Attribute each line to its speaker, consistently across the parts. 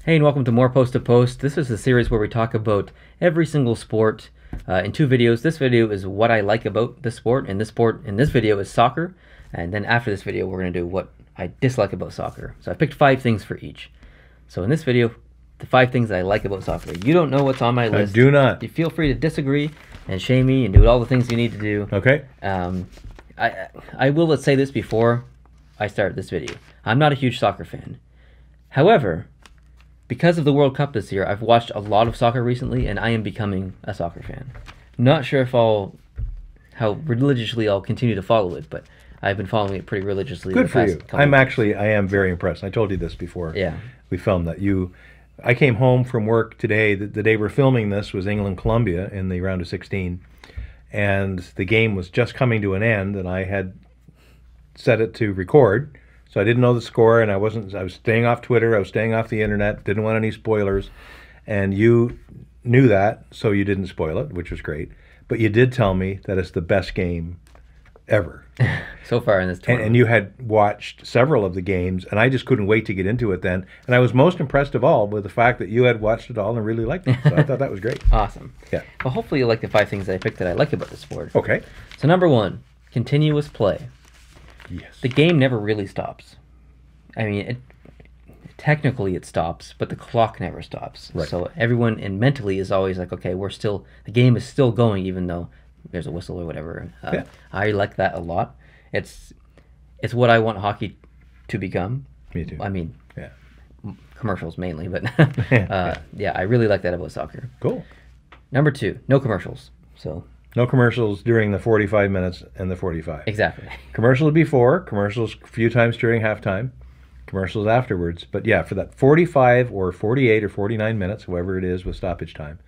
Speaker 1: Hey, and welcome to More Post to Post. This is a series where we talk about every single sport in two videos. This video is what I like about the sport, and this video is soccer. And then after this video, we're going to do what I dislike about soccer. So I picked 5 things for each. So in this video, the 5 things I like about soccer. You don't know what's on my list.
Speaker 2: I do not.
Speaker 1: You feel free to disagree and shame me and do all the things you need to do.
Speaker 2: Okay.
Speaker 1: I will let's say this before I start this video. I'm not a huge soccer fan. However, because of the World Cup this year, I've watched a lot of soccer recently, and I am becoming a soccer fan. Not sure if how religiously I'll continue to follow it, but I've been following it pretty religiously.
Speaker 2: Good for you. I am very impressed. I told you this before.
Speaker 1: Yeah.
Speaker 2: We filmed that. I came home from work today. The day we're filming this was England-Colombia in the round of 16, and the game was just coming to an end, and I had set it to record. So I didn't know the score, and I was staying off Twitter, I was staying off the internet, didn't want any spoilers, and you knew that, so you didn't spoil it, which was great. But you did tell me that it's the best game ever.
Speaker 1: So far in this tournament.
Speaker 2: And you had watched several of the games, and I just couldn't wait to get into it then. And I was most impressed of all with the fact that you had watched it all and really liked it. So I thought that was great.
Speaker 1: Awesome.
Speaker 2: Yeah.
Speaker 1: Well, hopefully you like the 5 things that I picked that I like about the sport.
Speaker 2: Okay.
Speaker 1: So number 1, continuous play.
Speaker 2: Yes.
Speaker 1: The game never really stops. I mean, technically it stops, but the clock never stops.
Speaker 2: Right.
Speaker 1: So everyone mentally is always like, okay, the game is still going even though there's a whistle or whatever.
Speaker 2: Yeah.
Speaker 1: I like that a lot. It's what I want hockey to become.
Speaker 2: Me too.
Speaker 1: I mean,
Speaker 2: yeah.
Speaker 1: Commercials mainly, but yeah, I really like that about soccer.
Speaker 2: Cool.
Speaker 1: Number 2, no commercials. So
Speaker 2: no commercials during the 45 minutes and the 45.
Speaker 1: Exactly.
Speaker 2: Commercials before, commercials a few times during halftime, commercials afterwards. But yeah, for that 45 or 48 or 49 minutes, whoever it is with stoppage time,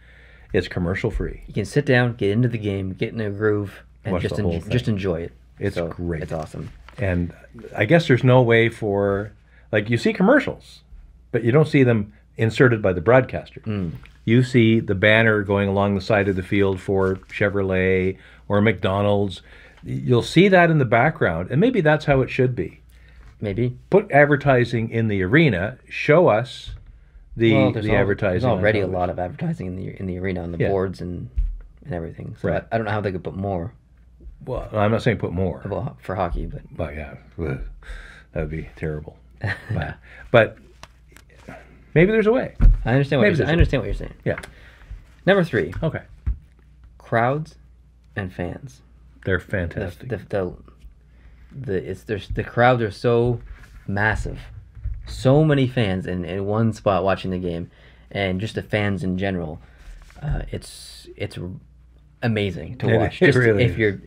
Speaker 2: it's commercial free.
Speaker 1: You can sit down, get into the game, get in a groove, and just enjoy it.
Speaker 2: It's great.
Speaker 1: It's awesome.
Speaker 2: And I guess there's no way for, like, you see commercials, but you don't see them inserted by the broadcaster. You see the banner going along the side of the field for Chevrolet or McDonald's. You'll see that in the background, and maybe that's how it should be.
Speaker 1: Maybe.
Speaker 2: Put advertising in the arena. Show us the advertising.
Speaker 1: There's already a lot of advertising in the arena on the boards and everything. So
Speaker 2: right.
Speaker 1: I don't know how they could put more.
Speaker 2: Well, I'm not saying put more.
Speaker 1: For hockey, but...
Speaker 2: Well, yeah. That would be terrible. but maybe there's a way.
Speaker 1: I understand what you're saying.
Speaker 2: Yeah.
Speaker 1: Number 3.
Speaker 2: Okay.
Speaker 1: Crowds and fans.
Speaker 2: They're fantastic.
Speaker 1: The crowds are so massive. So many fans in one spot watching the game, and just the fans in general. It's amazing to watch.
Speaker 2: It really is.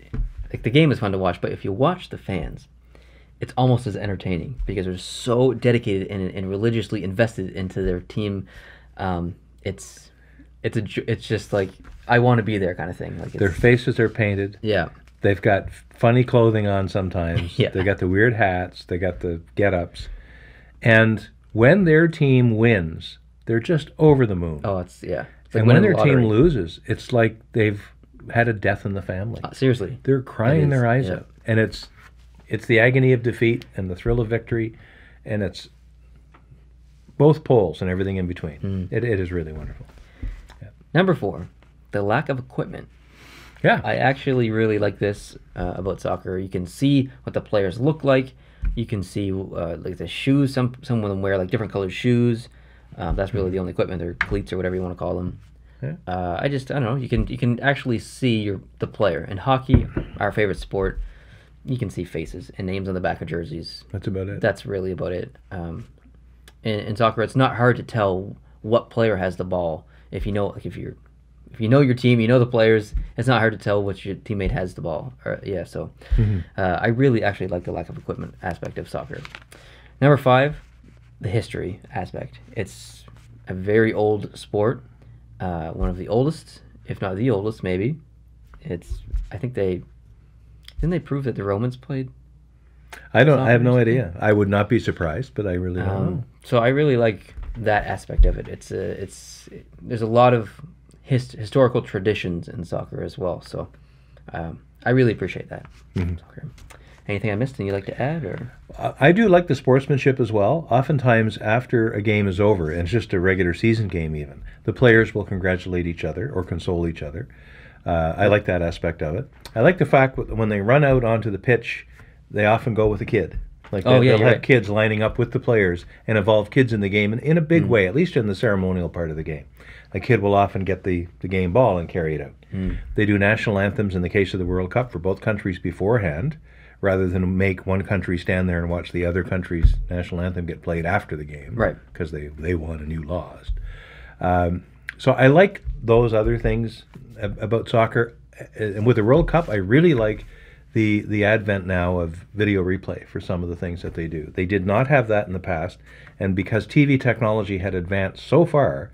Speaker 1: The game is fun to watch, but if you watch the fans, it's almost as entertaining because they're so dedicated and religiously invested into their team. It's just like I want to be there kind of thing. Like
Speaker 2: their faces are painted.
Speaker 1: Yeah.
Speaker 2: They've got funny clothing on sometimes.
Speaker 1: Yeah.
Speaker 2: They got the weird hats. They got the get-ups. And when their team wins, they're just over the moon.
Speaker 1: Oh, it's like
Speaker 2: and when their team loses, it's like they've had a death in the family.
Speaker 1: Seriously.
Speaker 2: They're crying their eyes out. And it's the agony of defeat and the thrill of victory, and it's both poles and everything in between. It is really wonderful. Yeah.
Speaker 1: Number 4, the lack of equipment.
Speaker 2: Yeah.
Speaker 1: I actually really like this about soccer. You can see what the players look like. You can see like the shoes. Some of them wear like different colored shoes. That's really the only equipment, or cleats or whatever you want to call them.
Speaker 2: Yeah.
Speaker 1: I don't know. You can actually see the player. In hockey, our favorite sport, you can see faces and names on the back of jerseys.
Speaker 2: That's about it.
Speaker 1: That's really about it. In soccer, it's not hard to tell what player has the ball. If you know, like if you know your team, you know the players. It's not hard to tell which your teammate has the ball. So I really actually like the lack of equipment aspect of soccer. Number 5, the history aspect. It's a very old sport. One of the oldest, if not the oldest, maybe. I think didn't they prove that the Romans played?
Speaker 2: I have no idea. I would not be surprised, but I really don't know.
Speaker 1: So I really like that aspect of it. There's a lot of historical traditions in soccer as well. So I really appreciate that. Soccer. Anything I missed and you'd like to add? Or
Speaker 2: I do like the sportsmanship as well. Oftentimes, after a game is over, and it's just a regular season game even, the players will congratulate each other or console each other. I like that aspect of it. I like the fact that when they run out onto the pitch, they often go with a kid. Like they'll have
Speaker 1: right.
Speaker 2: kids lining up with the players and involve kids in the game in a big way, at least in the ceremonial part of the game. A kid will often get the game ball and carry it out. They do national anthems in the case of the World Cup for both countries beforehand, rather than make one country stand there and watch the other country's national anthem get played after the game.
Speaker 1: Right.
Speaker 2: Because they won and you lost. So I like those other things about soccer. And with the World Cup, I really like the advent now of video replay for some of the things that they do. They did not have that in the past, and because TV technology had advanced so far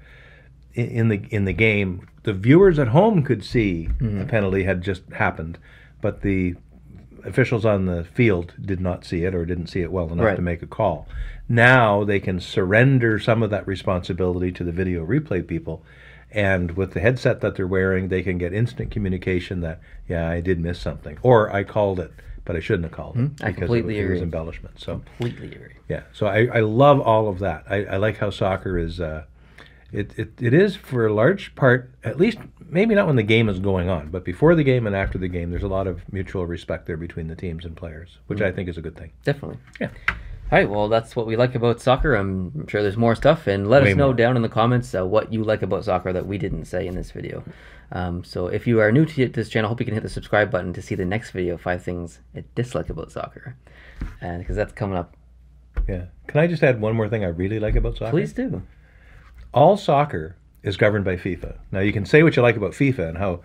Speaker 2: in the game, the viewers at home could see a penalty had just happened, but the officials on the field did not see it or didn't see it well enough to make a call. Now they can surrender some of that responsibility to the video replay people, and with the headset that they're wearing, they can get instant communication that, yeah, I did miss something, or I called it, but I shouldn't have called it
Speaker 1: I completely agree.
Speaker 2: It was embellishment. So
Speaker 1: completely agree.
Speaker 2: yeah, so I love all of that. I like how soccer is. It is for a large part, at least maybe not when the game is going on, but before the game and after the game, there's a lot of mutual respect there between the teams and players, which I think is a good thing.
Speaker 1: Definitely.
Speaker 2: Yeah.
Speaker 1: All right, well, that's what we like about soccer. I'm sure there's more stuff, and let us know down in the comments what you like about soccer that we didn't say in this video. So if you are new to this channel, I hope you can hit the subscribe button to see the next video, 5 things I dislike about soccer, because that's coming up.
Speaker 2: Yeah. Can I just add one more thing I really like about soccer?
Speaker 1: Please do.
Speaker 2: All soccer is governed by FIFA. Now, you can say what you like about FIFA and how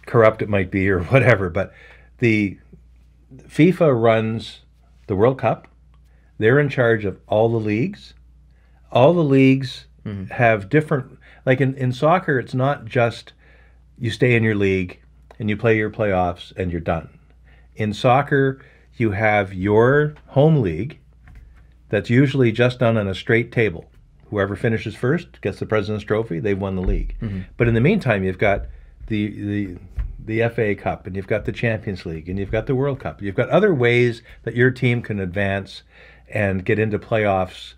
Speaker 2: corrupt it might be or whatever, but the FIFA runs the World Cup. They're in charge of all the leagues. All the leagues have different, like in soccer, it's not just you stay in your league and you play your playoffs and you're done. In soccer, you have your home league that's usually just done on a straight table. Whoever finishes first gets the President's Trophy. They've won the league. But in the meantime, you've got the FA Cup, and you've got the Champions League, and you've got the World Cup. You've got other ways that your team can advance and get into playoffs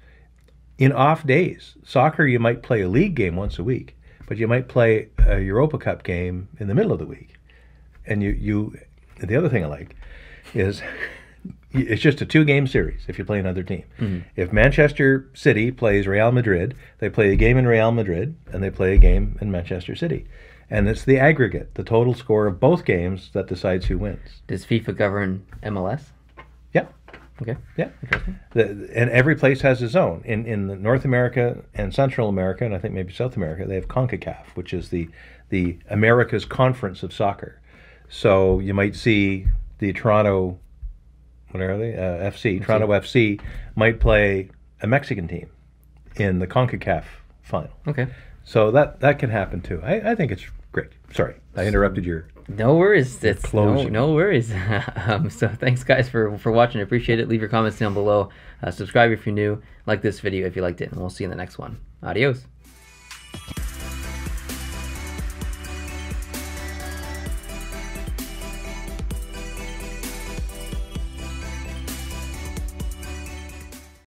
Speaker 2: in off days. Soccer, you might play a league game once a week, but you might play a Europa Cup game in the middle of the week. And the other thing I like is it's just a 2-game series if you play another team. If Manchester City plays Real Madrid, they play a game in Real Madrid and they play a game in Manchester City. And it's the aggregate, the total score of both games that decides who wins.
Speaker 1: Does FIFA govern MLS?
Speaker 2: Yeah.
Speaker 1: Okay.
Speaker 2: Yeah.
Speaker 1: Interesting.
Speaker 2: And every place has its own. In North America and Central America, and I think maybe South America, they have CONCACAF, which is the America's Conference of Soccer. So you might see the Toronto, what are they? FC. Toronto FC might play a Mexican team in the CONCACAF final.
Speaker 1: Okay.
Speaker 2: So that can happen too. I think it's great. Sorry, I interrupted your.
Speaker 1: No worries. It's
Speaker 2: closing.
Speaker 1: No worries. So thanks, guys, for watching. I appreciate it. Leave your comments down below. Subscribe if you're new. Like this video if you liked it, and we'll see you in the next one. Adios.